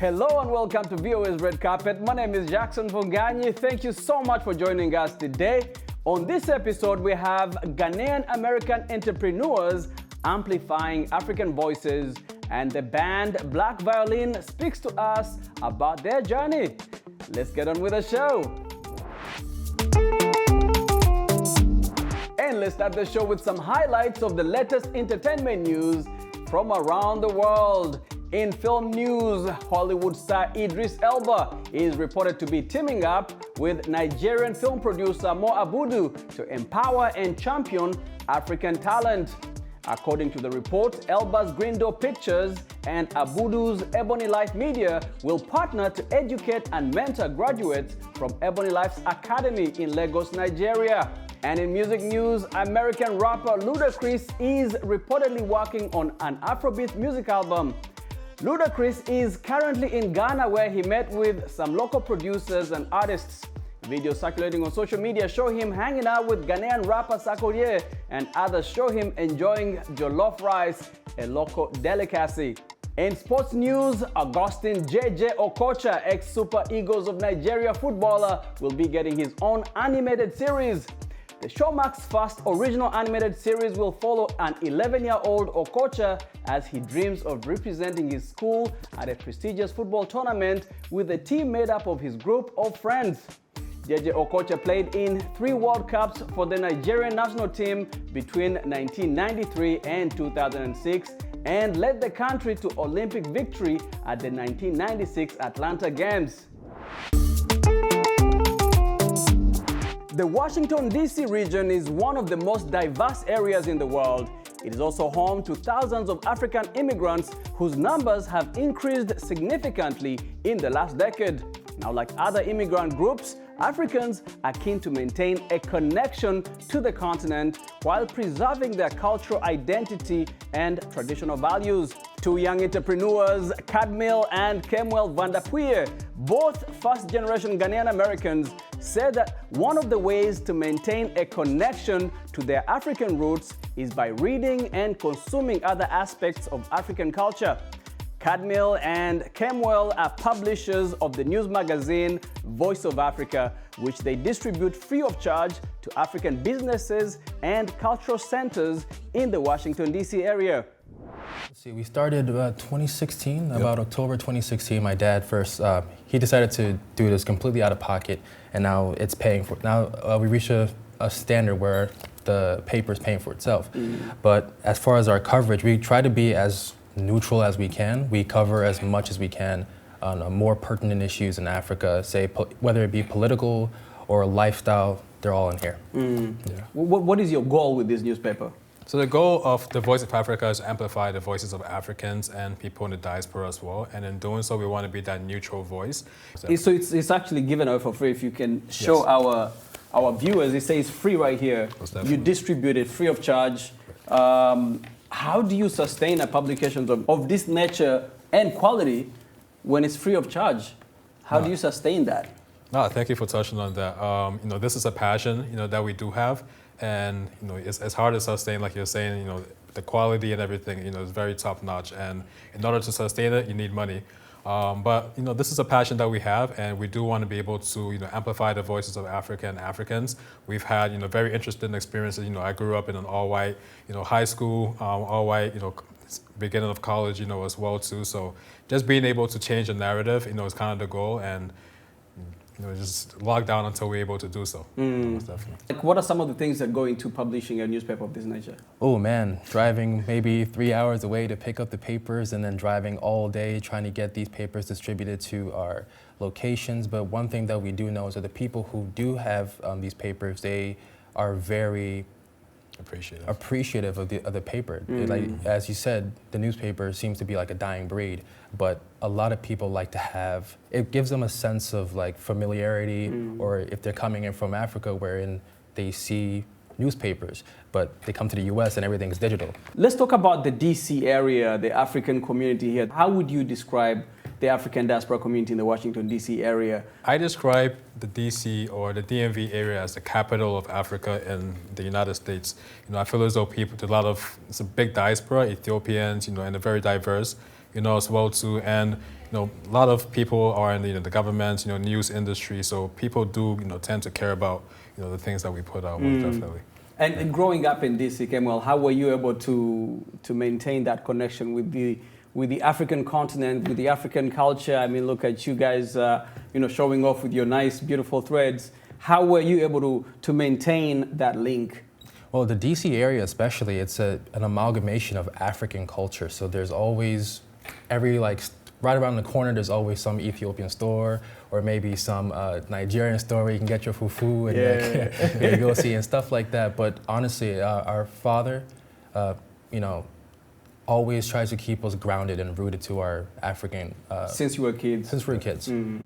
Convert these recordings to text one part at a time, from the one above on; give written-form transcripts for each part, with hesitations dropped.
Hello and welcome to VOA's Red Carpet. My name is Jackson Vonganyi. Thank you so much for joining us today. On this episode, we have Ghanaian-American entrepreneurs amplifying African voices, and the band Black Violin speaks to us about their journey. Let's get on with the show. And let's start the show with some highlights of the latest entertainment news from around the world. In film news, Hollywood star Idris Elba is reported to be teaming up with Nigerian film producer Mo Abudu to empower and champion African talent. According to the report, Elba's Green Door Pictures and Abudu's Ebony Life Media will partner to educate and mentor graduates from Ebony Life's Academy in Lagos, Nigeria. And in music news, American rapper Ludacris is reportedly working on an Afrobeat music album. Ludacris is currently in Ghana, where he met with some local producers and artists. Videos circulating on social media show him hanging out with Ghanaian rapper Sarkodie, and others show him enjoying jollof rice, a local delicacy. In sports news, Augustine JJ Okocha, ex-Super Eagles of Nigeria footballer, will be getting his own animated series. The Showmax first original animated series will follow an 11-year-old Okocha as he dreams of representing his school at a prestigious football tournament with a team made up of his group of friends. JJ Okocha played in 3 World Cups for the Nigerian national team between 1993 and 2006 and led the country to Olympic victory at the 1996 Atlanta Games. The Washington, D.C. region is one of the most diverse areas in the world. It is also home to thousands of African immigrants whose numbers have increased significantly in the last decade. Now, like other immigrant groups, Africans are keen to maintain a connection to the continent while preserving their cultural identity and traditional values. 2 young entrepreneurs, Cadmiel and Kemuel Vandapuye, both first-generation Ghanaian-Americans, said that one of the ways to maintain a connection to their African roots is by reading and consuming other aspects of African culture. Cadmiel and Kemuel are publishers of the news magazine Voice of Africa, which they distribute free of charge to African businesses and cultural centers in the Washington, D.C. area. See, we started about 2016, about October 2016. My dad first, he decided to do this completely out of pocket, and now it's paying for it. Now we reached a standard where the paper is paying for itself. But as far as our coverage, we try to be as neutral as we can. We cover as much as we can on more pertinent issues in Africa, say whether it be political or lifestyle, they're all in here. Yeah. What is your goal with this newspaper? So the goal of the Voice of Africa is to amplify the voices of Africans and people in the diaspora as well. And in doing so, we want to be that neutral voice. So it's actually given away for free. If you can show our viewers, it says free right here. You distribute it free of charge. How do you sustain a publication of this nature and quality when it's free of charge? How do you sustain that? No, thank you for touching on that. This is a passion, that we do have. And, it's hard to sustain, like you're saying, the quality and everything, is very top notch. And in order to sustain it, you need money. But this is a passion that we have, and we do want to be able to, amplify the voices of Africa and Africans. We've had, very interesting experiences. I grew up in an all-white, high school, all-white, beginning of college, as well too. So just being able to change the narrative, is kind of the goal, and just log down until we're able to do so. Like, what are some of the things that go into publishing a newspaper of this nature? Oh man, driving maybe 3 hours away to pick up the papers, and then driving all day trying to get these papers distributed to our locations. But one thing that we do know is that the people who do have these papers, they are very appreciative of the paper. Like, as you said, the newspaper seems to be like a dying breed, but a lot of people like to have, it gives them a sense of like familiarity, or if they're coming in from Africa wherein they see newspapers, but they come to the US and everything's digital. Let's talk about the DC area, the African community here. How would you describe the African diaspora community in the Washington, D.C. area? I describe the D.C. or the DMV area as the capital of Africa in the United States. I feel as though it's a big diaspora, Ethiopians, and they're very diverse, as well too. And, a lot of people are in the government, news industry, so people do, tend to care about, the things that we put out, most definitely. And growing up in DC, Kemuel, how were you able to maintain that connection with the African continent, with the African culture? I mean, look at you guys, showing off with your nice, beautiful threads. How were you able to maintain that link? Well, the DC area especially, it's an amalgamation of African culture. So there's always, right around the corner, there's always some Ethiopian store or maybe some Nigerian store where you can get your fufu and you go see and stuff like that. But honestly, our father, always tries to keep us grounded and rooted to our African. Since you were kids? Since we were kids. Mm-hmm.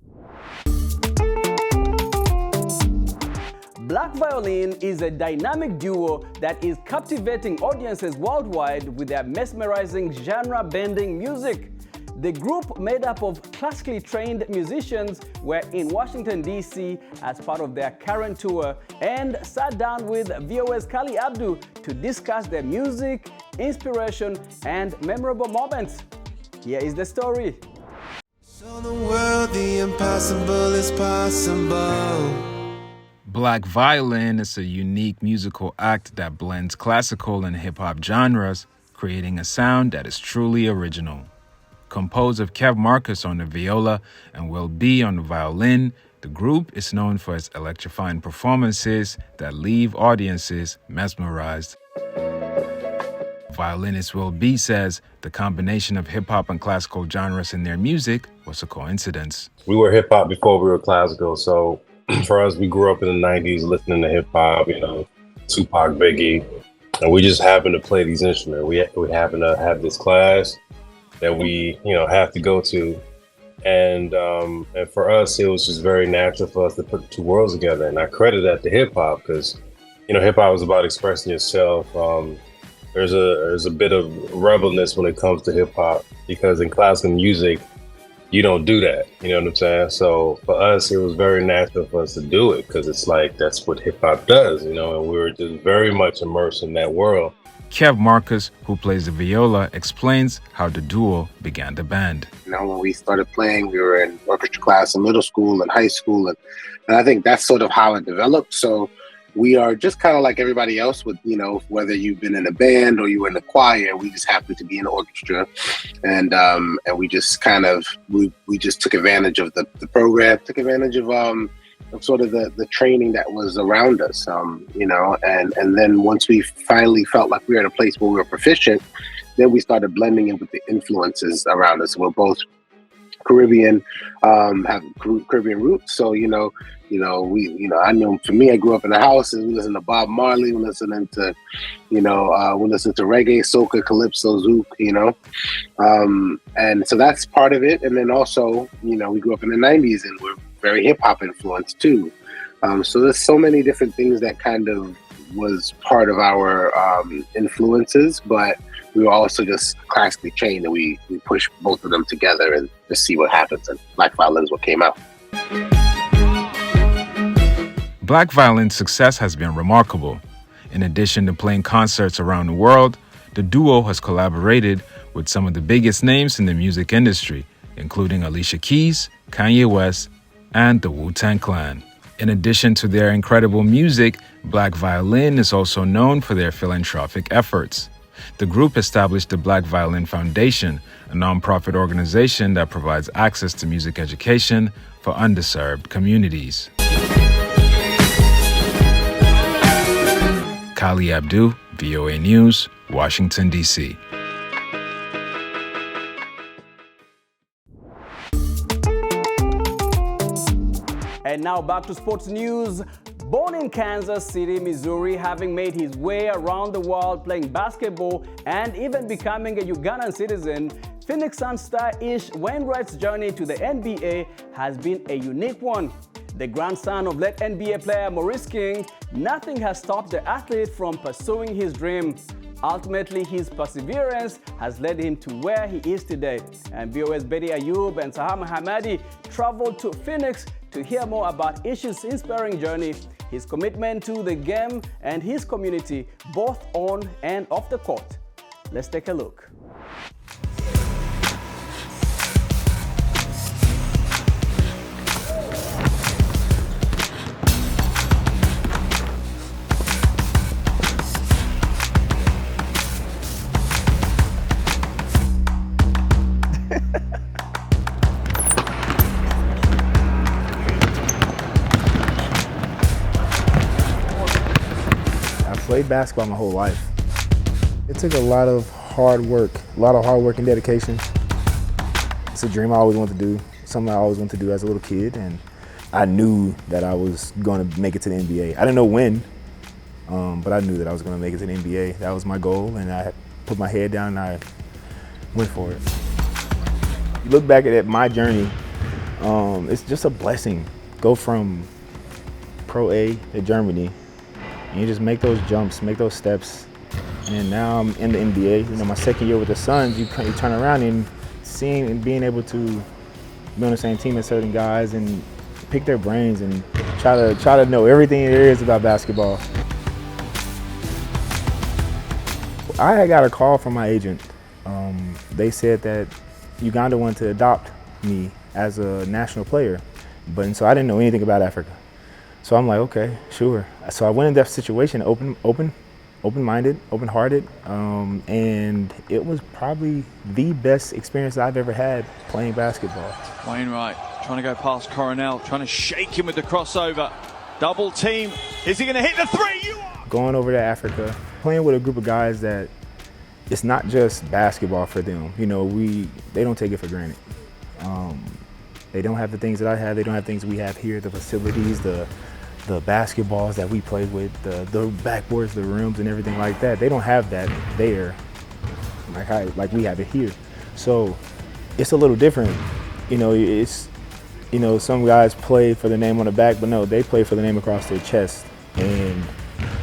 Black Violin is a dynamic duo that is captivating audiences worldwide with their mesmerizing genre-bending music. The group, made up of classically trained musicians, were in Washington, D.C. as part of their current tour and sat down with VOA's Kali Abdu to discuss their music, inspiration, and memorable moments. Here is the story. Show the world the impossible is possible. Black Violin is a unique musical act that blends classical and hip-hop genres, creating a sound that is truly original. Composed of Kev Marcus on the viola and Will B on the violin, the group is known for its electrifying performances that leave audiences mesmerized. Violinist Will B says the combination of hip-hop and classical genres in their music was a coincidence. We were hip-hop before we were classical, so for us, we grew up in the 90s listening to hip-hop, Tupac, Biggie, and we just happened to play these instruments. We happened to have this class that we, have to go to. And for us, it was just very natural for us to put the two worlds together. And I credit that to hip hop because, hip hop is about expressing yourself. There's a bit of rebelness when it comes to hip hop because in classical music, you don't do that. You know what I'm saying? So for us, it was very natural for us to do it because it's like, that's what hip hop does, and we were just very much immersed in that world. Kev Marcus, who plays the viola, explains how the duo began the band. When we started playing, we were in orchestra class in middle school and high school, and I think that's sort of how it developed. So we are just kind of like everybody else with, whether you've been in a band or you were in a choir, we just happened to be in an orchestra. And we just kind of, we just took advantage of the program, took advantage of sort of the training that was around us, and then once we finally felt like we were at a place where we were proficient, then we started blending in with the influences around us. We're both Caribbean, have Caribbean roots, so I know for me, I grew up in the house and we listened to Bob Marley, we listening to, we listened to reggae, soca, calypso, zouk, and so that's part of it. And then also, we grew up in the 90s and we're very hip hop influenced too. So there's so many different things that kind of was part of our influences, but we were also just classically trained and we pushed both of them together and just see what happens. And Black Violin is what came out. Black Violin's success has been remarkable. In addition to playing concerts around the world, the duo has collaborated with some of the biggest names in the music industry, including Alicia Keys, Kanye West, and the Wu-Tang Clan. In addition to their incredible music, Black Violin is also known for their philanthropic efforts. The group established the Black Violin Foundation, a nonprofit organization that provides access to music education for underserved communities. Kali Abdu, VOA News, Washington, D.C. And now back to sports news. Born in Kansas City, Missouri, having made his way around the world playing basketball and even becoming a Ugandan citizen, Phoenix Suns star Ish Wainwright's journey to the NBA has been a unique one. The grandson of late NBA player Maurice King, nothing has stopped the athlete from pursuing his dream. Ultimately, his perseverance has led him to where he is today. And VOA's Betty Ayub and Sahar Hamadi traveled to Phoenix to hear more about Ish's inspiring journey, his commitment to the game, and his community, both on and off the court. Let's take a look. played basketball my whole life. It took a lot of hard work and dedication. It's a dream I always wanted to do, something I always wanted to do as a little kid, and I knew that I was going to make it to the NBA. I didn't know when, but I knew that I was going to make it to the NBA. That was my goal, and I put my head down and I went for it. You look back at my journey, it's just a blessing. Go from Pro A to Germany, and you just make those jumps, make those steps, and now I'm in the NBA. You know, my second year with the Suns, you turn around and seeing and being able to be on the same team as certain guys and pick their brains and try to know everything there is about basketball. I had got a call from my agent. They said that Uganda wanted to adopt me as a national player, so I didn't know anything about Africa. So I'm like, okay, sure. So I went in that situation open-minded, open-hearted, and it was probably the best experience I've ever had playing basketball. Wainwright trying to go past Coronel, trying to shake him with the crossover. Double team. Is he going to hit the three? Going over to Africa, playing with a group of guys that it's not just basketball for them. You know, they don't take it for granted. They don't have the things that I have. They don't have things we have here, the facilities, the basketballs that we play with, the backboards, the rims, and everything like that. They don't have that there like we have it here. So it's a little different. You know, some guys play for the name on the back, but no, they play for the name across their chest. And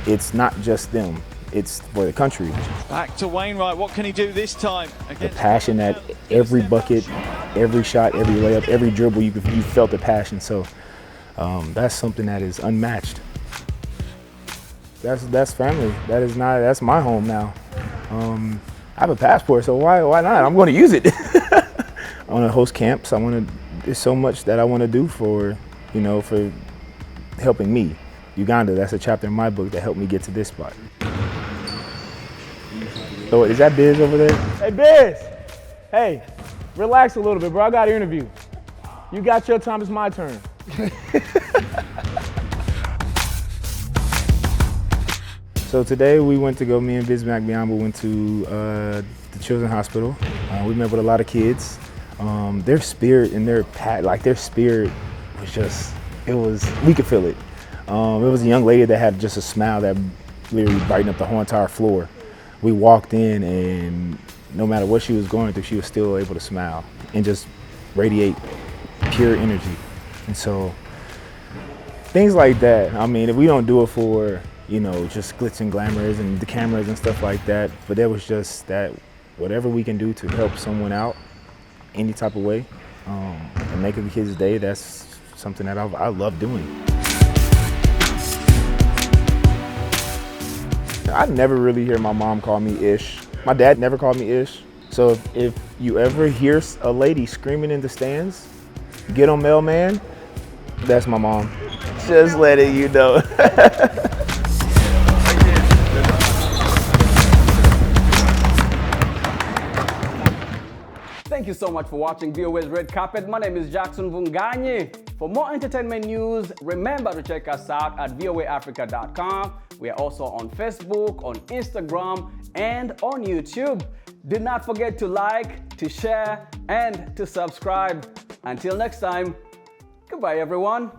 it's not just them, it's for the country. Back to Wainwright, what can he do this time? The passion at every bucket, every shot, every layup, every dribble, you felt the passion. So that's something that is unmatched. That's family. That's my home now. I have a passport, so why not? I'm going to use it. I want to host camps. There's so much that I want to do for helping me. Uganda, that's a chapter in my book that helped me get to this spot. So is that Biz over there? Hey, Biz! Hey, relax a little bit, bro. I got an interview. You got your time, it's my turn. So today me and Biz Mac-Biamba went to the Children's Hospital. We met with a lot of kids. Their spirit and their spirit was just, we could feel it. It was a young lady that had just a smile that literally brightened up the whole entire floor. We walked in and no matter what she was going through, she was still able to smile and just radiate pure energy. And so things like that, I mean, if we don't do it for, just glitz and glamours and the cameras and stuff like that, but there was just that, whatever we can do to help someone out any type of way and make a kid's day, that's something that I love doing. I never really hear my mom call me Ish. My dad never called me Ish. So if you ever hear a lady screaming in the stands, get on mailman, that's my mom. Just letting you know. Thank you so much for watching VOA's Red Carpet. My name is Jackson Vunganye. For more entertainment news, remember to check us out at voaafrica.com. We are also on Facebook, on Instagram, and on YouTube. Do not forget to like, to share, and to subscribe. Until next time, goodbye everyone.